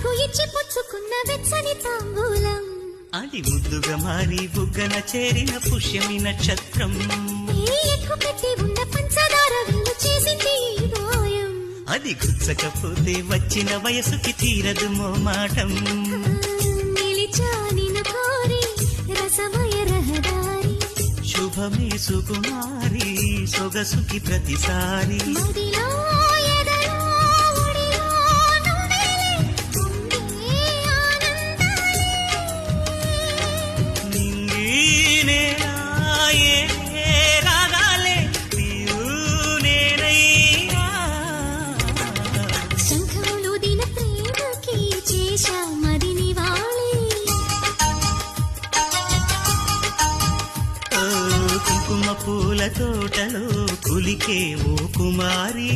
నాకు ఇచ్చి పుచ్చుకున్న వెచ్చని తాంబూలం అది ముద్దుగా మారి బుగ్గన చేరిన పుష్యమి నక్షత్రం ఎక్కు పెట్టి ఉన్న పంచదార విల్లు చేసింది ఈ గాయం అది గుచ్చకపోతే వచ్చిన వయసుకి తీరదు మోమాటం నిలిచా నిన్ను కోరి రసమయ రహదారి శుభమే సుకుమారి సొగసుకి ప్రతిసారి మదిలో ఎదలో ఒడిలో నువ్వేలే పొంగే ఆనందాలే నింగి నేనాయే రాగాలే నీవు నేనయ్యా శంఖములు దిన ప్రేమకి చేశా మదిని వాలి కుంకుమ పూల తోటలో కులికే ఓ కుమారి